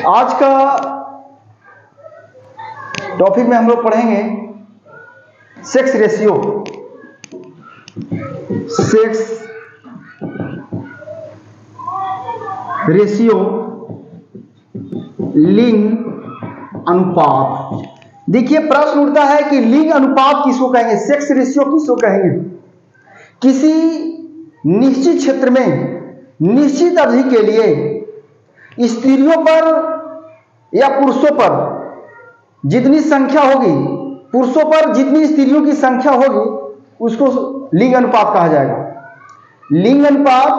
आज का टॉपिक में हम लोग पढ़ेंगे सेक्स रेशियो। सेक्स रेशियो, लिंग अनुपात। देखिए, प्रश्न उठता है कि लिंग अनुपात किसको कहेंगे, सेक्स रेशियो किसको कहेंगे। किसी निश्चित क्षेत्र में निश्चित अवधि के लिए स्त्रियों पर या पुरुषों पर जितनी संख्या होगी, पुरुषों पर जितनी स्त्रियों की संख्या होगी, उसको लिंग अनुपात कहा जाएगा। लिंग अनुपात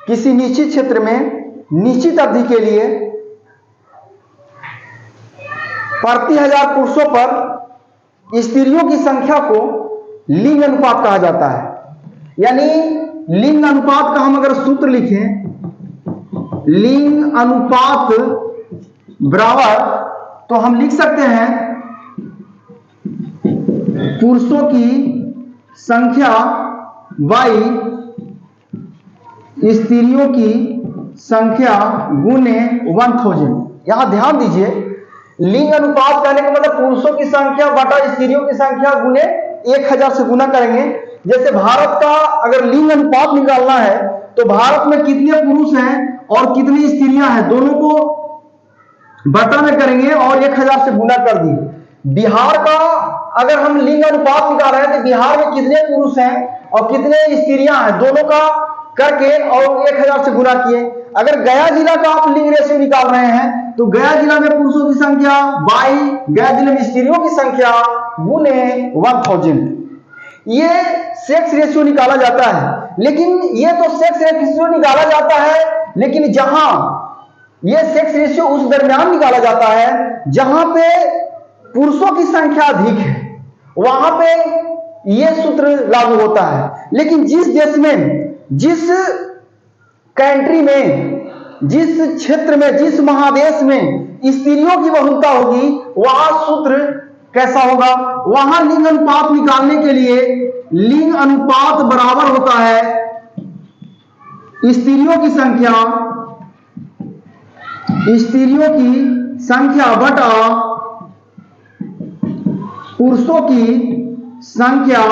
किसी निश्चित क्षेत्र में निश्चित अवधि के लिए प्रति हजार पुरुषों पर स्त्रियों की संख्या को लिंग अनुपात कहा जाता है। यानी लिंग अनुपात का हम अगर सूत्र लिखें, लिंग अनुपात बराबर, तो हम लिख सकते हैं पुरुषों की संख्या बाई स्त्रियों की संख्या गुने 1000। यहां ध्यान दीजिए, लिंग अनुपात कहने का मतलब पुरुषों की संख्या बटा स्त्रियों की संख्या गुने 1000 से गुना करेंगे। जैसे भारत का अगर लिंग अनुपात निकालना है तो भारत में कितने पुरुष हैं और कितनी स्त्रियां हैं, दोनों को बटा में करेंगे और 1000 से गुना कर दिए। बिहार का अगर हम लिंग अनुपात निकाल रहे हैं तो बिहार में कितने पुरुष हैं और कितने स्त्रियां हैं, दोनों का करके और 1000 से गुना किए। अगर गया जिला का आप लिंग रेशियो निकाल रहे हैं तो गया जिला में पुरुषों की संख्या बाई गया जिले में स्त्रियों की संख्या गुने 1000। ये सेक्स रेशियो निकाला जाता है। लेकिन ये तो सेक्स रेशियो निकाला जाता है, लेकिन जहां ये सेक्स रेशियो उस दरमियान निकाला जाता है जहां पे पुरुषों की संख्या अधिक है, वहां पे ये सूत्र लागू होता है। लेकिन जिस देश में, जिस कंट्री में, जिस क्षेत्र में, जिस महादेश में स्त्रियों की बहुलता होगी, वहां सूत्र कैसा होगा, वहां लिंग अनुपात निकालने के लिए लिंग अनुपात बराबर होता है स्त्रियों की संख्या बटा पुरुषों की संख्या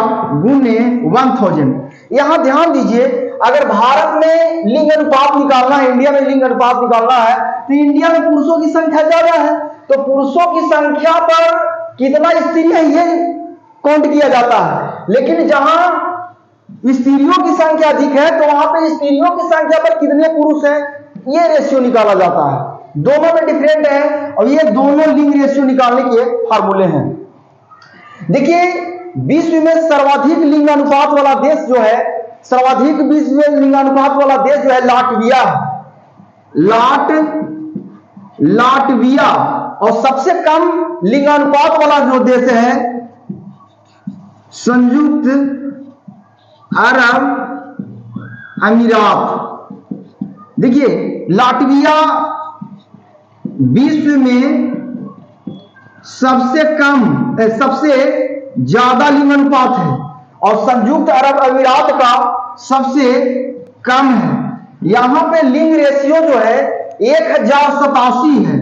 गुने 1000। यहां ध्यान दीजिए, अगर भारत में लिंग अनुपात निकालना है, इंडिया में लिंग अनुपात निकालना है, तो इंडिया में पुरुषों की संख्या ज्यादा है, तो पुरुषों की संख्या पर कितना स्त्री है ये काउंट किया जाता है। लेकिन जहां स्त्रियों की संख्या अधिक है तो वहां पे स्त्रियों की संख्या पर कितने पुरुष हैं ये रेशियो निकाला जाता है। दोनों में डिफरेंट है और ये दोनों लिंग रेशियो निकालने के फार्मूले हैं। देखिए, विश्व में सर्वाधिक लिंग अनुपात वाला देश जो है, सर्वाधिक विश्व में लिंग अनुपात वाला देश जो है लाटविया है। लाटविया। और सबसे कम लिंगानुपात वाला जो देश है संयुक्त अरब अमीरात। देखिए, लाटविया विश्व में सबसे ज्यादा लिंग अनुपात है और संयुक्त अरब अमीरात का सबसे कम है। यहां पे लिंग रेशियो जो है 1087 है।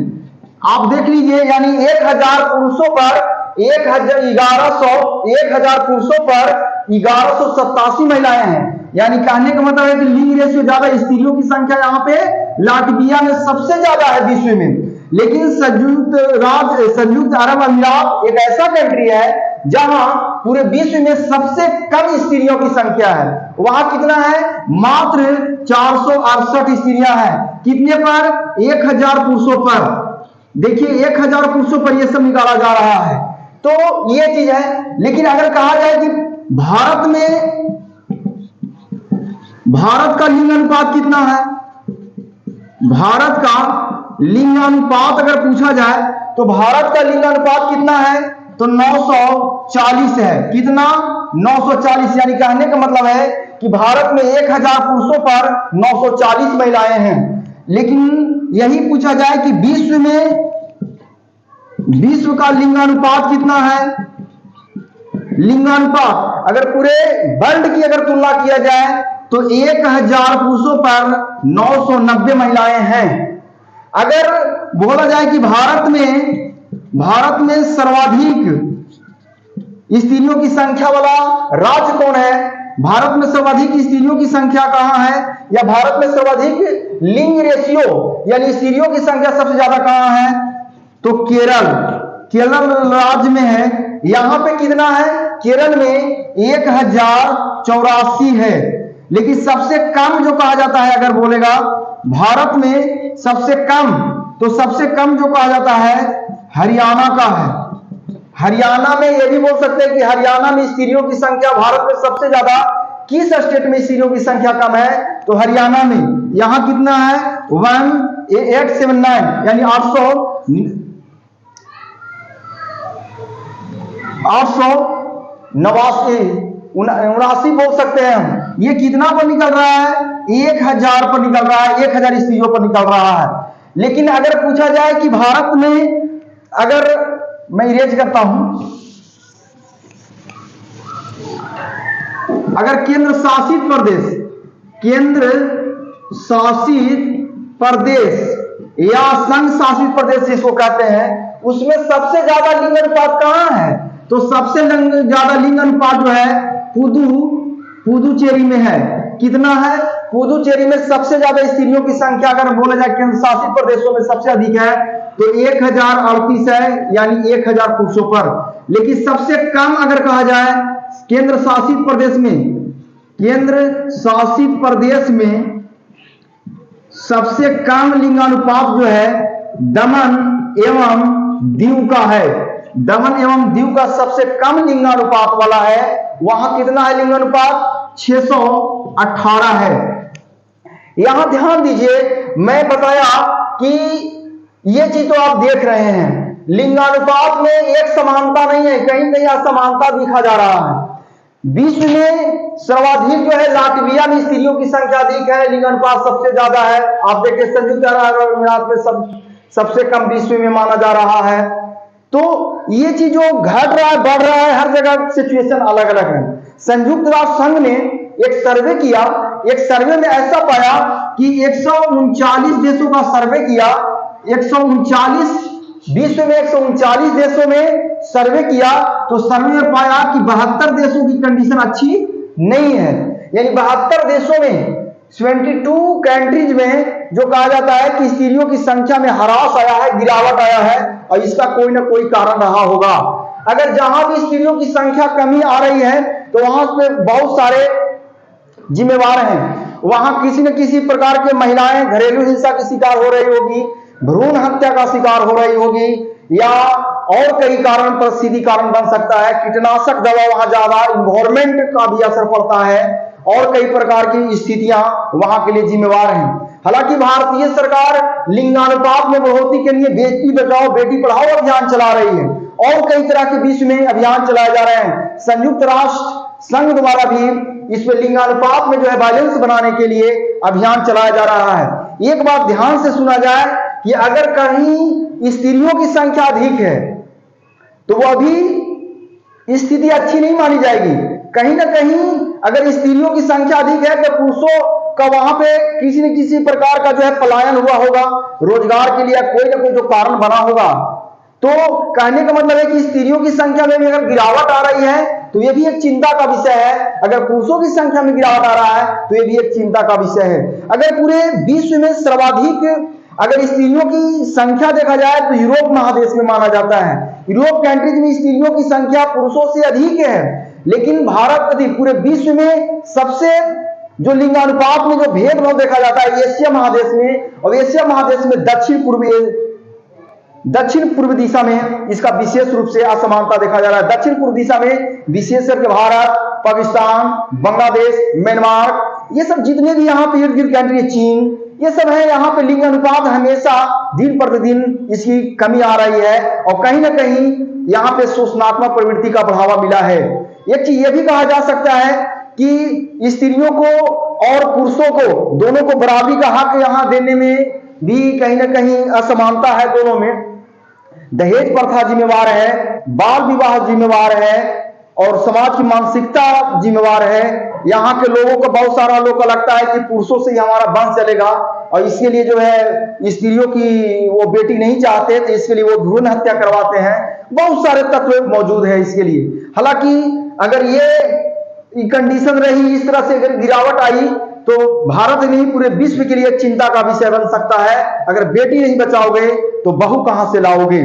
आप देख लीजिए, यानी 1000 पुरुषों पर 1000 पुरुषों पर 1187 महिलाएं हैं। यानी कहने का मतलब है कि लिंग रेशियो ज्यादा, स्त्रियों की संख्या यहाँ पे लाटविया में सबसे ज्यादा है विश्व में। लेकिन संयुक्त अरब अमीरात एक ऐसा कंट्री है जहां पूरे विश्व में सबसे कम स्त्रियों की संख्या है। वहां कितना है, मात्र 468 स्त्रियां हैं। कितने पर, 1000 पुरुषों पर। देखिए, 1000 पुरुषों पर यह सब निकाला जा रहा है, तो ये चीज है। लेकिन अगर कहा जाए कि भारत का लिंग अनुपात कितना है, भारत का लिंगानुपात अगर पूछा जाए तो भारत का लिंगानुपात कितना है, तो 940 है। कितना, 940। यानी कहने का मतलब है कि भारत में 1000 पुरुषों पर 940 महिलाएं हैं। लेकिन यही पूछा जाए कि विश्व का लिंगानुपात कितना है, लिंगानुपात अगर पूरे वर्ल्ड की अगर तुलना किया जाए तो 1000 पुरुषों पर 990 महिलाएं हैं। अगर बोला जाए कि भारत में सर्वाधिक स्त्रियों की संख्या वाला राज्य कौन है, भारत में सर्वाधिक स्त्रियों की संख्या कहां है, या भारत में सर्वाधिक लिंग रेशियो यानी स्त्रियों की संख्या सबसे ज्यादा कहां है, तो केरल राज्य में है। यहां पे कितना है, केरल में 1084 है। लेकिन सबसे कम जो कहा जाता है, अगर बोलेगा भारत में सबसे कम, तो सबसे कम जो कहा जाता है हरियाणा का है। हरियाणा में यह भी बोल सकते हैं कि हरियाणा में स्त्रियों की संख्या भारत में सबसे ज्यादा, किस स्टेट में स्त्रियों की संख्या कम है, तो हरियाणा में। यहां कितना है 1879 यानी 879 बोल सकते हैं हम। ये कितना पर निकल रहा है, 1000 पर निकल रहा है, 1000 स्त्रियों पर निकल रहा है। लेकिन अगर पूछा जाए कि भारत में, अगर मैं इरेज करता हूं, अगर केंद्र शासित प्रदेश या संघ शासित प्रदेश जिसको कहते हैं, उसमें सबसे ज्यादा लिंग अनुपात कहां है, तो सबसे ज्यादा लिंग अनुपात जो है पुदुचेरी में है। कितना है, पुदुचेरी में सबसे ज्यादा स्त्रियों की संख्या अगर बोला जाए केंद्र शासित प्रदेशों में सबसे अधिक है, तो 1038 है, यानी 1000 पुरुषों पर। लेकिन सबसे कम अगर कहा जाए केंद्र शासित प्रदेश में सबसे कम लिंगानुपात जो है दमन एवं दीव का है। दमन एवं दीव का सबसे कम लिंगानुपात वाला है। वहां कितना है लिंगानुपात, 618 है। यहां ध्यान दीजिए, मैं बताया कि ये चीज तो आप देख रहे हैं, लिंगानुपात में एक समानता नहीं है, कहीं कहीं असमानता दिखा जा रहा है। विश्व में सर्वाधिक जो है लाटविया में स्त्रियों की संख्या अधिक है, लिंगानुपात सबसे ज्यादा है। आप देखिए संयुक्त अरब अमीरात में सबसे कम विश्व में माना जा रहा है। तो ये चीज जो घट रहा है, बढ़ रहा है, हर जगह सिचुएशन अलग अलग है। संयुक्त राष्ट्र संघ ने एक सर्वे किया, एक सर्वे में ऐसा पाया कि 139 देशों का सर्वे किया, 139 विश्व में 139 देशों में सर्वे किया, तो सर्वे में पाया कि 72 देशों की कंडीशन अच्छी नहीं है। यानी 72 देशों में 22 कंट्रीज में जो कहा जाता है कि स्त्रियों की संख्या में ह्रास आया है, गिरावट आया है, और इसका कोई ना कोई कारण रहा होगा। अगर जहां भी स्त्रियों की संख्या कमी आ रही है, तो वहां पे बहुत सारे जिम्मेवार हैं। वहां किसी न किसी प्रकार के महिलाएं घरेलू हिंसा की शिकार हो रही होगी, भ्रूण हत्या का शिकार हो रही होगी, या और कई कारण परिस्थिति कारण बन सकता है। कीटनाशक दवा वहां ज्यादा, इन्वायरमेंट का भी असर पड़ता है, और कई प्रकार की स्थितियां वहां के लिए जिम्मेवार हैं। हालांकि भारतीय सरकार लिंगानुपात में बढ़ोतरी के लिए बेटी बचाओ बेटी पढ़ाओ अभियान चला रही है, और कई तरह के विश्व में अभियान चलाए जा रहे हैं। संयुक्त राष्ट्र संघ द्वारा भी इसमें लिंगानुपात में जो है बैलेंस बनाने के लिए अभियान चलाया जा रहा है। एक बात ध्यान से सुना जाए कि अगर कहीं स्त्रियों की संख्या अधिक है, तो वो अभी स्थिति अच्छी नहीं मानी जाएगी। कहीं ना कहीं अगर स्त्रियों की संख्या अधिक है, तो पुरुषों का वहां पे किसी न किसी प्रकार का जो है पलायन हुआ होगा, रोजगार के लिए कोई ना कोई जो कारण बना होगा। तो कहने का मतलब है कि स्त्रियों की संख्या में भी अगर गिरावट आ रही है, तो ये भी एक चिंता का विषय है। अगर पुरुषों की संख्या में गिरावट आ रहा है, तो ये भी एक चिंता का विषय है। अगर पूरे विश्व में सर्वाधिक अगर स्त्रियों की संख्या देखा जाए, तो यूरोप महादेश में माना जाता है। यूरोप कंट्रीज में स्त्रियों की संख्या पुरुषों से अधिक है, लेकिन भारत पूरे विश्व में सबसे जो लिंगानुपात में जो भेदभाव देखा जाता है एशिया महादेश में, और एशिया महादेश में दक्षिण पूर्व दिशा में इसका विशेष रूप से असमानता देखा जा रहा है। दक्षिण पूर्व दिशा में विशेष करके भारत, पाकिस्तान, बांग्लादेश, म्यांमार, ये सब जितने भी यहाँ पे इर्द गिर्द कंट्री है, चीन, ये सब है, यहाँ पे लिंग अनुपात हमेशा दिन प्रतिदिन इसकी कमी आ रही है, और कहीं ना कहीं यहाँ पे शोषणात्मक प्रवृत्ति का बढ़ावा मिला है। एक चीज ये भी कहा जा सकता है कि स्त्रियों को और पुरुषों को दोनों को बराबरी का हक यहाँ देने में भी कहीं ना कहीं असमानता है दोनों में। दहेज प्रथा जिम्मेवार है, बाल विवाह जिम्मेवार है, और समाज की मानसिकता जिम्मेवार है। यहाँ के लोगों को, बहुत सारा लोग को लगता है कि पुरुषों से ही हमारा वंश चलेगा, और इसके लिए जो है स्त्रियों की वो बेटी नहीं चाहते, तो इसके लिए वो भ्रूण हत्या करवाते हैं। बहुत सारे तत्व मौजूद है इसके लिए। हालांकि अगर ये कंडीशन रही, इस तरह से अगर गिरावट आई, तो भारत नहीं पूरे विश्व के लिए चिंता का विषय बन सकता है। अगर बेटी नहीं बचाओगे तो बहू कहां से लाओगे।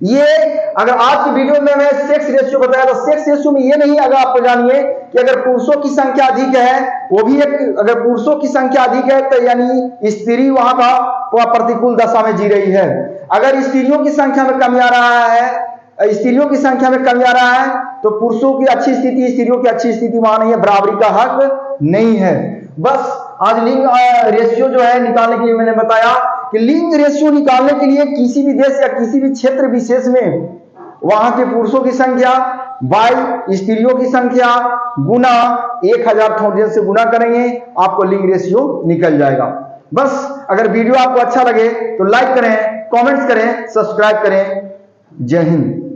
ये अगर आज की वीडियो में मैं सेक्स रेशियो बताया, तो सेक्स रेशियो में ये नहीं, अगर आपको जानिए कि अगर पुरुषों की संख्या अधिक है, वो भी एक, अगर पुरुषों की संख्या अधिक है तो यानी स्त्री वहां का प्रतिकूल दशा में जी रही है। अगर स्त्रियों की संख्या में कमी आ रहा है, स्त्रियों की संख्या में कमी आ रहा है, तो पुरुषों की अच्छी स्थिति, स्त्रियों की अच्छी स्थिति वहां नहीं है, बराबरी का हक नहीं है। बस आज लिंग रेशियो जो है निकालने के लिए मैंने बताया कि लिंग रेशियो निकालने के लिए किसी भी देश या किसी भी क्षेत्र विशेष में वहां के पुरुषों की संख्या बाई स्त्रियों की संख्या गुना 1000 से गुना करेंगे, आपको लिंग रेशियो निकल जाएगा। बस अगर वीडियो आपको अच्छा लगे तो लाइक करें, कमेंट्स करें, सब्सक्राइब करें। जय हिंद।